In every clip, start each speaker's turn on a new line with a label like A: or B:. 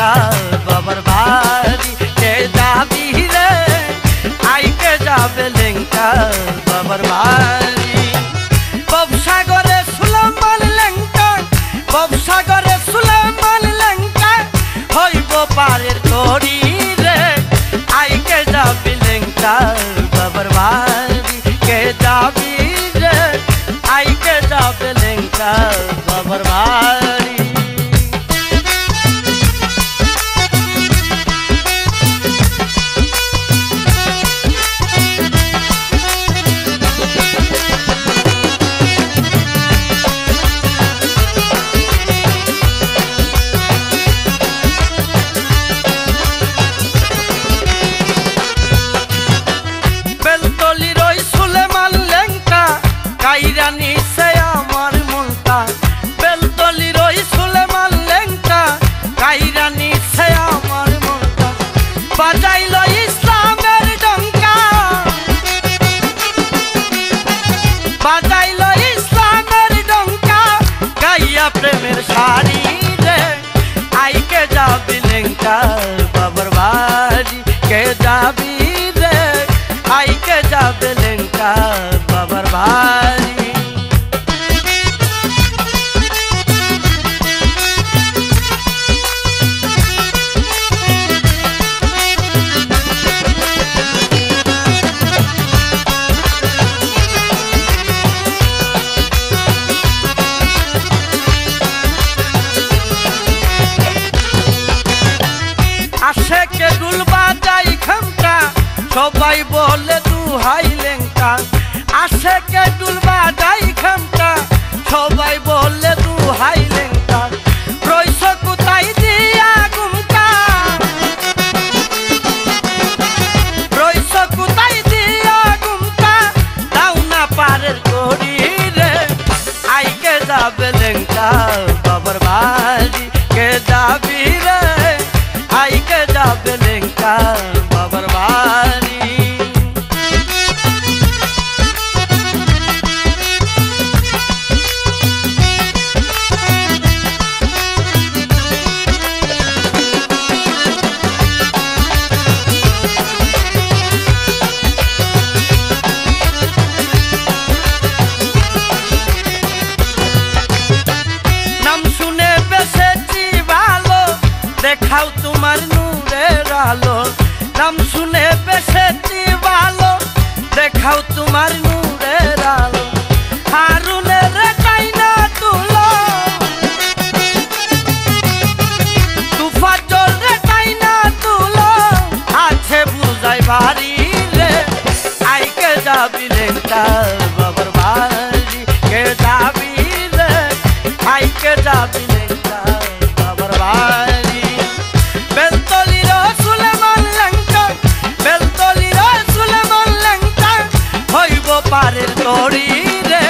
A: লেঙ্কা বাবার বাড়ি কে যাবি রে আইকে যাবে লেঙ্কা বাবার বাড়ি ববসাগরে সুলেমান লেঙ্কা ববসাগরে সুলেমান লেঙ্কা হইব পারের তরি রে আইকে যাবি লেঙ্কা বাবার বাড়ি কে যাবি রে আইকে যাবে লেঙ্কা বাবার বাড়ি কাইরানি সে আমার মনটা বেলতলির ওই সুলেমান লেঙ্কা কাইরানি সে আমার মনটা বাজাইল ইসলামের ডঙ্কা বাজাইল ইসলামের ডঙ্কা গাইয়া প্রেমের শাড়ি রে আইকে যাবি লেঙ্কা বাবার বাড়ি কে যাবি রে আইকে যাবে লেঙ্কা বাবার বাড়ি আশেকে দুল বাজাই খামটা সবাই বলে দুহাই লেঙ্কা আশেকে দুল বাজাই খামটা সবাই বলে দুহাই লেঙ্কা রইস কোথায় দিয়া গুমটা রইস কোথায় দিয়া গুমটা দাও না পারের করি রে আইকে যাবে লেঙ্কা বাবার বাড়ি কে যাবি রে আইকে যাবে লেঙ্কা বাবার বাড়ি নাম শুনে বেসেছি ভালো দেখাও তোমার নূরের আলো নাম শুনে বেসেছি ভালো দেখাও তোমার নূরের আলো হারুনের চাইনা তুলো তুফাজল রে চাইনা তুলো আছে বুঝাই বাড়ি রে আইকে যাবি লেঙ্কা বাবার বাড়ি কে যাবি রে আইকে যাবি লেঙ্কা বাবার বাড়ি বেলতলির সুলেমান লেঙ্কা বেলতলির সুলেমান লেঙ্কা হইব পারের তরি রে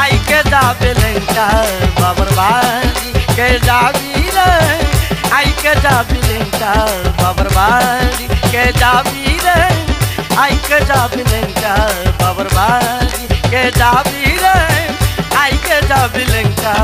A: আইকে যাবে লেঙ্কা বাবার বাড়ি কে যাবি রে আইকে যাবি লেঙ্কা বাবার বাড়ি কে যাবি রে আইকে যাবি লেঙ্কা বাবার বাড়ি কে যাবি রে আইকে যাবি লেঙ্কা